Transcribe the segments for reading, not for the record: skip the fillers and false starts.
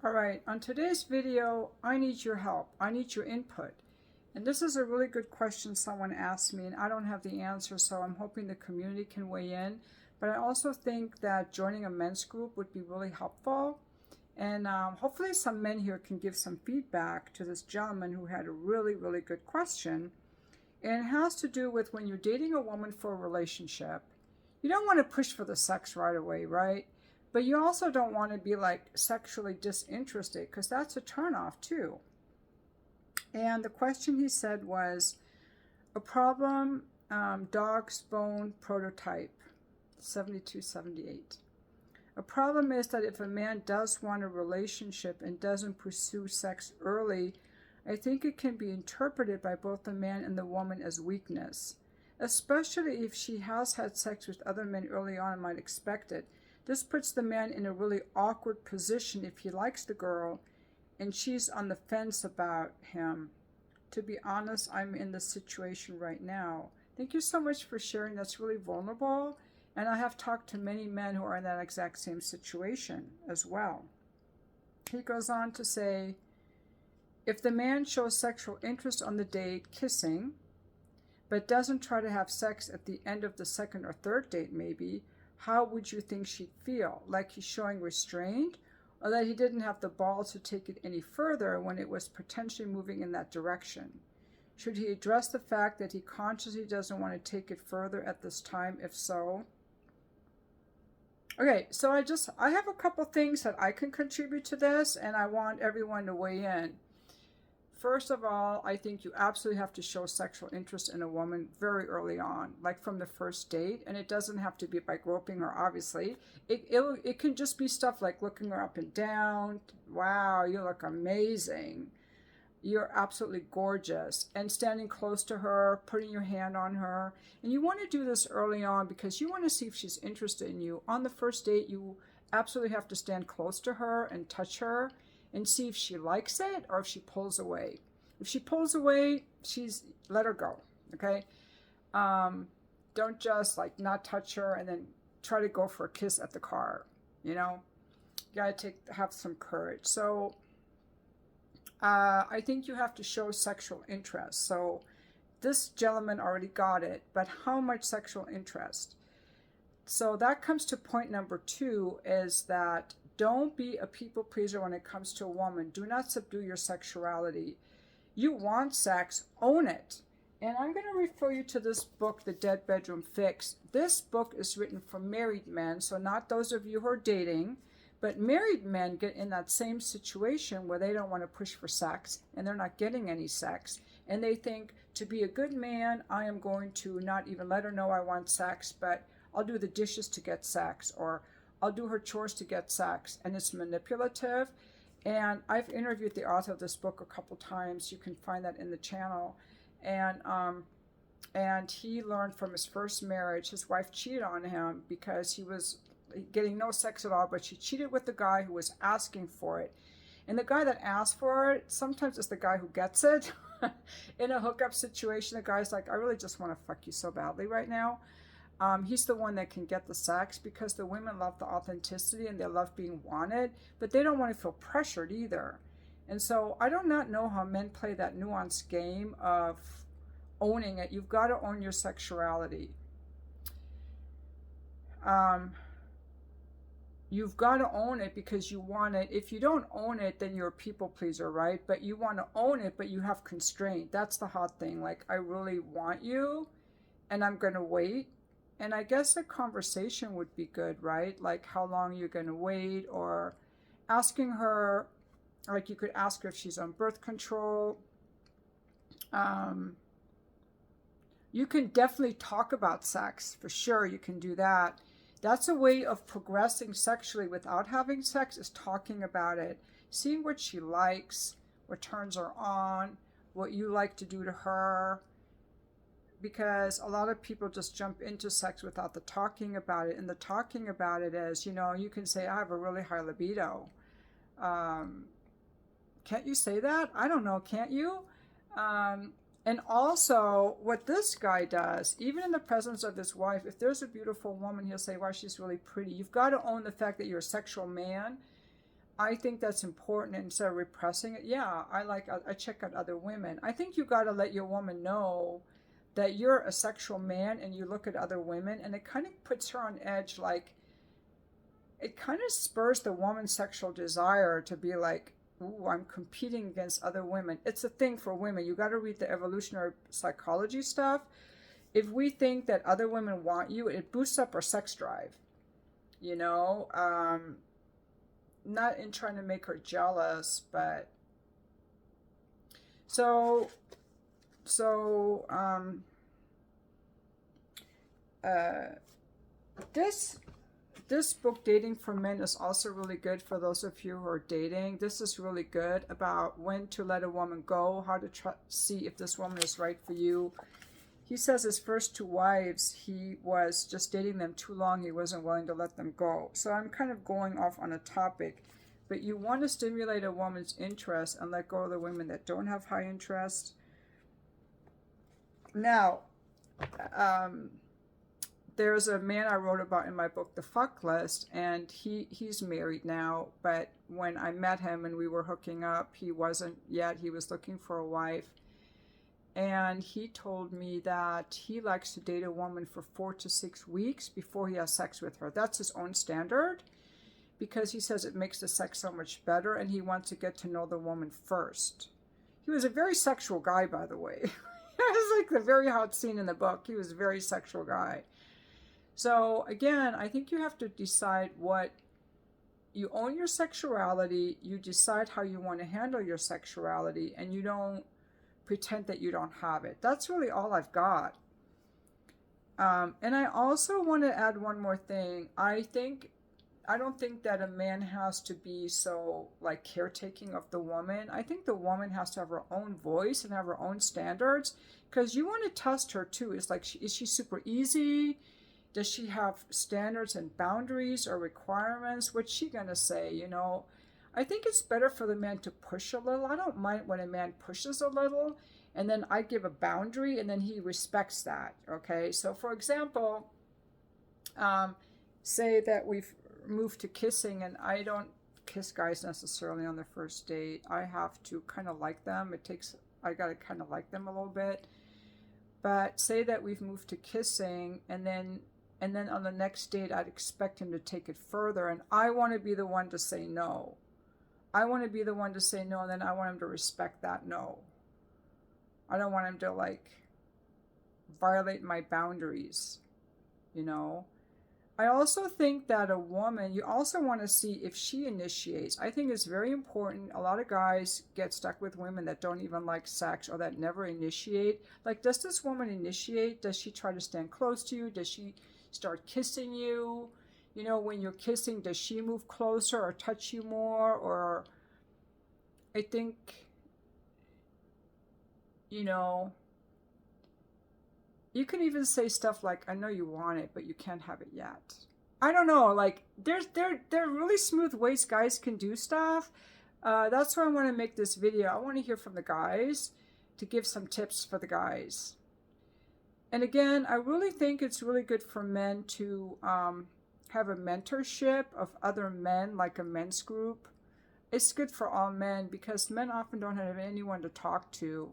All right, on today's video, I need your help. I need your input. And this is a really good question someone asked me, and I don't have the answer, so I'm hoping the community can weigh in. But I also think that joining a men's group would be really helpful. And hopefully some men here can give some feedback to this gentleman who had a really, really good question. And it has to do with when you're dating a woman for a relationship, you don't want to push for the sex right away, right? But you also don't want to be like sexually disinterested, because that's a turnoff too. And the question he said was a problem, dog's bone prototype, 7278. A problem is that if a man does want a relationship and doesn't pursue sex early, I think it can be interpreted by both the man and the woman as weakness, especially if she has had sex with other men early on and might expect it. This puts the man in a really awkward position if he likes the girl and she's on the fence about him. To be honest, I'm in this situation right now. Thank you so much for sharing. That's really vulnerable. And I have talked to many men who are in that exact same situation as well. He goes on to say, if the man shows sexual interest on the date, kissing, but doesn't try to have sex at the end of the second or third date maybe, how would you think she'd feel? Like he's showing restraint, or that he didn't have the balls to take it any further when it was potentially moving in that direction? Should he address the fact that he consciously doesn't want to take it further at this time? If so, okay, so I have a couple things that I can contribute to this, and I want everyone to weigh in. First of all, I think you absolutely have to show sexual interest in a woman very early on, like from the first date. And it doesn't have to be by groping her, obviously. It can just be stuff like looking her up and down. Wow, you look amazing. You're absolutely gorgeous. And standing close to her, putting your hand on her. And you want to do this early on because you want to see if she's interested in you. On the first date, you absolutely have to stand close to her and touch her and see if she likes it or if she pulls away. If she pulls away, let her go, okay? Don't just like not touch her and then try to go for a kiss at the car, you know? You gotta have some courage. So I think you have to show sexual interest. So this gentleman already got it, but how much sexual interest? So that comes to point number 2, is that don't be a people pleaser when it comes to a woman. Do not subdue your sexuality. You want sex, own it. And I'm going to refer you to this book, The Dead Bedroom Fix. This book is written for married men, so not those of you who are dating, but married men get in that same situation where they don't want to push for sex and they're not getting any sex. And they think, to be a good man, I am going to not even let her know I want sex, but I'll do the dishes to get sex, or I'll do her chores to get sex. And it's manipulative. And I've interviewed the author of this book a couple times. You can find that in the channel. And he learned from his first marriage, his wife cheated on him because he was getting no sex at all, but she cheated with the guy who was asking for it. And the guy that asked for it, sometimes it's the guy who gets it. In a hookup situation, the guy's like, I really just want to fuck you so badly right now. He's the one that can get the sex, because the women love the authenticity and they love being wanted, but they don't want to feel pressured either. And so I do not know how men play that nuanced game of owning it. You've got to own your sexuality. You've got to own it because you want it. If you don't own it, then you're a people pleaser, right? But you want to own it, but you have constraint. That's the hot thing. Like, I really want you and I'm going to wait. And I guess a conversation would be good, right? Like, how long you're going to wait, or asking her, like you could ask her if she's on birth control. You can definitely talk about sex, for sure. You can do that. That's a way of progressing sexually without having sex, is talking about it, seeing what she likes, what turns her on, what you like to do to her. Because a lot of people just jump into sex without the talking about it. And the talking about it is, you can say, I have a really high libido. Can't you say that? I don't know. Can't you? And also, what this guy does, even in the presence of his wife, if there's a beautiful woman, he'll say, wow, she's really pretty. You've got to own the fact that you're a sexual man. I think that's important. Instead of repressing it, yeah, I check out other women. I think you got to let your woman know that you're a sexual man and you look at other women, and it kind of puts her on edge. Like, it kind of spurs the woman's sexual desire to be like, ooh, I'm competing against other women. It's a thing for women. You got to read the evolutionary psychology stuff. If we think that other women want you, it boosts up our sex drive. You know, not in trying to make her jealous, but so so this this book, Dating for Men, is also really good for those of you who are dating. This is really good about when to let a woman go, how to see if this woman is right for you. He says his first two wives, he was just dating them too long. He wasn't willing to let them go. So I'm kind of going off on a topic. But you want to stimulate a woman's interest and let go of the women that don't have high interest. Now, there's a man I wrote about in my book, The Fuck List, and he's married now. But when I met him and we were hooking up, he wasn't yet. He was looking for a wife. And he told me that he likes to date a woman for 4 to 6 weeks before he has sex with her. That's his own standard, because he says it makes the sex so much better, and he wants to get to know the woman first. He was a very sexual guy, by the way. It was like the very hot scene in the book. He was a very sexual guy. So again, I think you have to decide what you own your sexuality. You decide how you want to handle your sexuality, and you don't pretend that you don't have it. That's really all I've got. And I also want to add one more thing. I don't think that a man has to be so like caretaking of the woman. I think the woman has to have her own voice and have her own standards, because you want to test her too. It's like, is she super easy? Does she have standards and boundaries or requirements? What's she gonna say? You know, I think it's better for the man to push a little. I don't mind when a man pushes a little, and then I give a boundary, and then he respects that. Okay, so for example, say that we've moved to kissing, and I don't kiss guys necessarily on the first date. I have to kind of like them. I gotta kind of like them a little bit. But say that we've moved to kissing, and then on the next date, I'd expect him to take it further, and I want to be the one to say no. I want to be the one to say no, and then I want him to respect that no. I don't want him to like violate my boundaries, you know. I also think that a woman, you also want to see if she initiates. I think it's very important. A lot of guys get stuck with women that don't even like sex or that never initiate. Like, does this woman initiate? Does she try to stand close to you? Does she start kissing you? You know, when you're kissing, does she move closer or touch you more? Or I think, you know, you can even say stuff like, I know you want it, but you can't have it yet. I don't know, like, there are really smooth ways guys can do stuff. That's why I want to make this video. I want to hear from the guys to give some tips for the guys. And again, I really think it's really good for men to have a mentorship of other men, like a men's group. It's good for all men, because men often don't have anyone to talk to,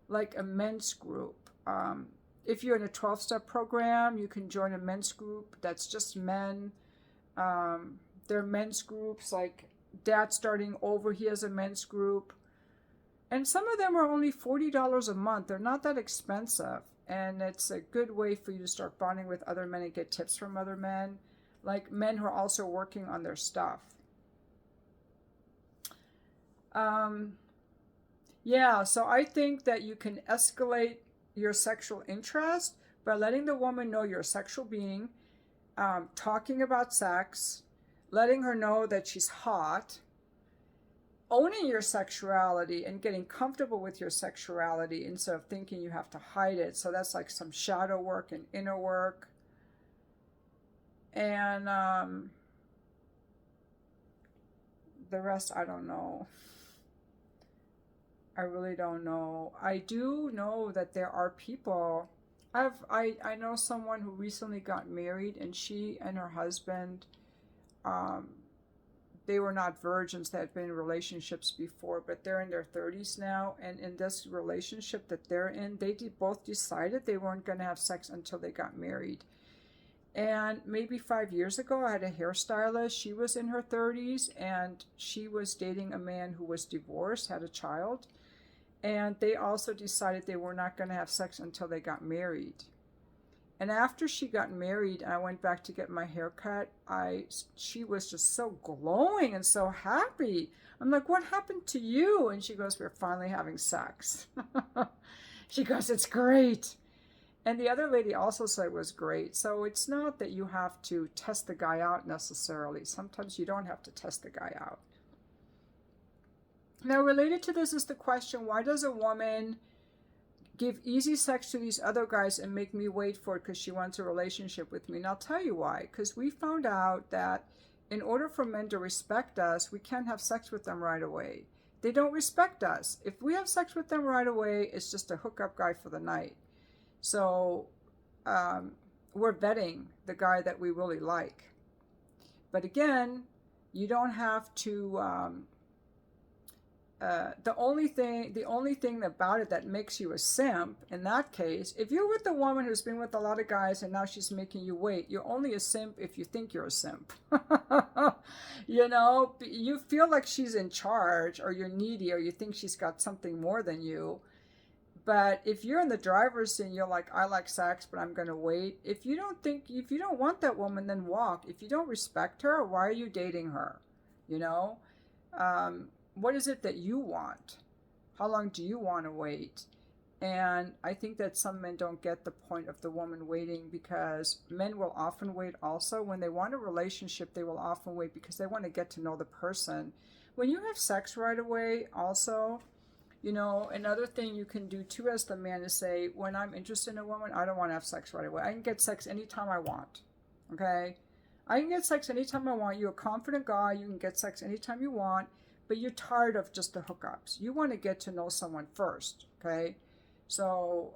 like a men's group. If you're in a 12-step program, you can join a men's group that's just men. There are men's groups, like Dad Starting Over, he has a men's group. And some of them are only $40 a month. They're not that expensive. And it's a good way for you to start bonding with other men and get tips from other men, like men who are also working on their stuff. Yeah, so I think that you can escalate your sexual interest by letting the woman know you're a sexual being, talking about sex, letting her know that she's hot, owning your sexuality and getting comfortable with your sexuality instead of thinking you have to hide it. So that's like some shadow work and inner work. And the rest, I don't know. I really don't know. I do know that there are people. I know someone who recently got married, and she and her husband they were not virgins, that had been in relationships before, but they're in their 30s now, and in this relationship that they're in, they both decided they weren't going to have sex until they got married. And maybe 5 years ago, I had a hairstylist. She was in her 30s, and she was dating a man who was divorced, had a child, and they also decided they were not going to have sex until they got married. And after she got married, I went back to get my hair cut. She was just so glowing and so happy. I'm like, what happened to you? And she goes, we're finally having sex. She goes, it's great. And the other lady also said it was great. So it's not that you have to test the guy out necessarily. Sometimes you don't have to test the guy out. Now, related to this is the question, why does a woman give easy sex to these other guys and make me wait for it because she wants a relationship with me? And I'll tell you why. Because we found out that in order for men to respect us, we can't have sex with them right away. They don't respect us. If we have sex with them right away, it's just a hookup guy for the night. So we're vetting the guy that we really like. But again, you don't have to... the only thing about it that makes you a simp in that case, if you're with a woman who's been with a lot of guys and now she's making you wait, you're only a simp if you think you're a simp. You know, you feel like she's in charge, or you're needy, or you think she's got something more than you. But if you're in the driver's seat, you're like, I like sex, but I'm going to wait. If you don't want that woman, then walk. If you don't respect her, why are you dating her? You know? What is it that you want? How long do you want to wait? And I think that some men don't get the point of the woman waiting, because men will often wait also. When they want a relationship, they will often wait because they want to get to know the person. When you have sex right away also, you know, another thing you can do too as the man is say, when I'm interested in a woman, I don't want to have sex right away. I can get sex anytime I want. Okay? I can get sex anytime I want. You're a confident guy. You can get sex anytime you want. But you're tired of just the hookups. You want to get to know someone first, okay? So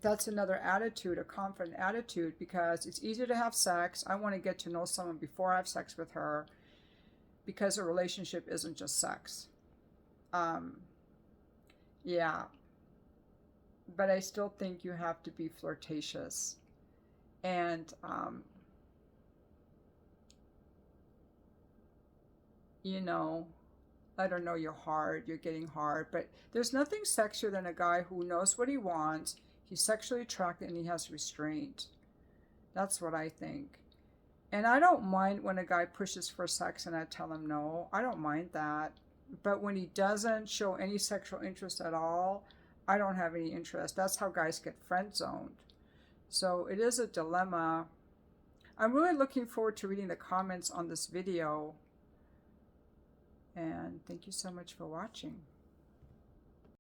that's another attitude, a confident attitude, because it's easier to have sex. I want to get to know someone before I have sex with her, because a relationship isn't just sex. Yeah. But I still think you have to be flirtatious. And you know, I don't know, you're getting hard, but there's nothing sexier than a guy who knows what he wants, he's sexually attracted, and he has restraint. That's what I think. And I don't mind when a guy pushes for sex and I tell him no. I don't mind that. But when he doesn't show any sexual interest at all, I don't have any interest. That's how guys get friend zoned. So it is a dilemma. I'm really looking forward to reading the comments on this video. And thank you so much for watching.